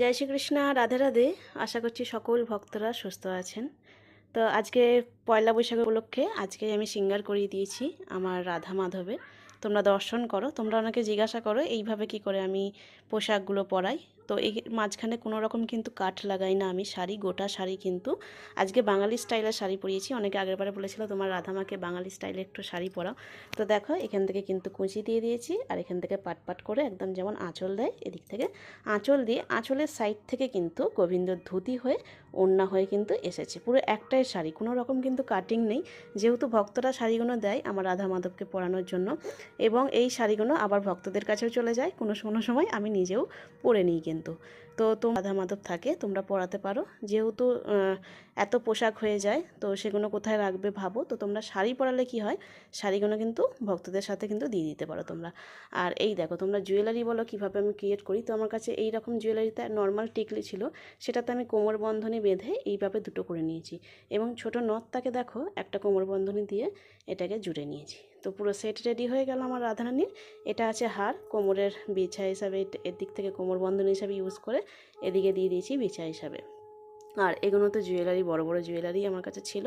জয় শ্রীকৃষ্ণ, রাধে রাধে। আশা করছি সকল ভক্তরা সুস্থ আছেন। তো আজকে পয়লা বৈশাখ উপলক্ষে আজকে আমি সিঙ্গার করিয়ে দিয়েছি আমার রাধা মাধবের। তোমরা দর্শন করো। তোমরা অনেকে জিজ্ঞাসা করো এইভাবে কি করে আমি পোশাকগুলো পরাই। তো এই মাঝখানে কোনো রকম কিন্তু কাট লাগাই না, আমি শাড়ি, গোটা শাড়ি কিন্তু আজকে বাঙালি স্টাইলের শাড়ি পরিয়েছি। অনেকে আগেরবারে বলেছিল তোমার রাধামাকে বাঙালি স্টাইলে একটু শাড়ি পরাও। তো দেখো এখান থেকে কিন্তু কুঁচি দিয়ে দিয়েছি, আর এখান থেকে পাট পাট করে একদম যেমন আঁচল দেয় এদিক থেকে আঁচল দিয়ে, আঁচলের সাইড থেকে কিন্তু গোবিন্দর ধুতি হয়ে ওড়না হয়ে কিন্তু এসেছে। পুরো একটাই শাড়ি, কোনো রকম কিন্তু কাটিং নেই। যেহেতু ভক্তরা শাড়িগুলো দেয় আমার রাধা মাধবকে পরানোর জন্য, এবং এই শাড়িগুলো আবার ভক্তদের কাছেও চলে যায়, কোনো কোনো সময় আমি নিজেও পরে নিই কিন্তু। তো রাধা মাধব থাকে, তোমরা পরাতে পারো। যেহেতু এত পোশাক হয়ে যায় তো সেগুলো কোথায় রাখবে ভাবো, তো তোমরা শাড়ি পরালে কি হয়, শাড়িগুলো কিন্তু ভক্তদের সাথে কিন্তু দিয়ে দিতে পারো তোমরা। আর এই দেখো, তোমরা জুয়েলারি বলো কীভাবে আমি ক্রিয়েট করি। তো আমার কাছে এই রকম জুয়েলারিতে নর্মাল টিকলি ছিল, সেটাতে আমি কোমর বন্ধনী বেঁধে এইভাবে দুটো করে নিয়েছি, এবং ছোট নথটাকে দেখো একটা কোমর বন্ধনী দিয়ে এটাকে জুড়ে নিয়েছি। তো পুরো সেট রেডি হয়ে গেল আমার রাধারানীর। এটা আছে হার, কোমরের বিছা হিসাবে এর দিক থেকে কোমর বন্ধনী হিসাবে ইউজ করে এদিকে দিয়ে দিয়েছি বিছা হিসাবে। আর এগুলো তো জুয়েলারি, বড় বড় জুয়েলারি আমার কাছে ছিল।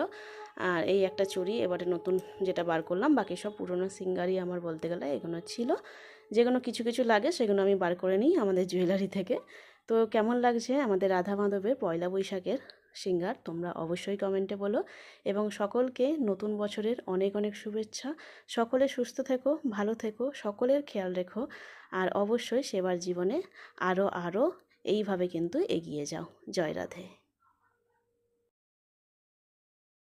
আর এই একটা চুড়ি এবারে নতুন যেটা বার করলাম, বাকি সব পুরনো সিঙ্গারই আমার বলতে গেলে এগুলো ছিল। যেগুলো কিছু কিছু লাগে সেগুলো আমি বার করে নিই আমাদের জুয়েলারি থেকে। তো কেমন লাগছে আমাদের রাধা মাধবের পয়লা বৈশাখের সিঙ্গার তোমরা অবশ্যই কমেন্টে বলো। এবং সকলকে নতুন বছরের অনেক অনেক শুভেচ্ছা। সকলে সুস্থ থেকো, ভালো থেকো, সকলের খেয়াল রেখো। আর অবশ্যই সেবার জীবনে আরও আরও এইভাবে কিন্তু এগিয়ে যাও। জয় রাধে।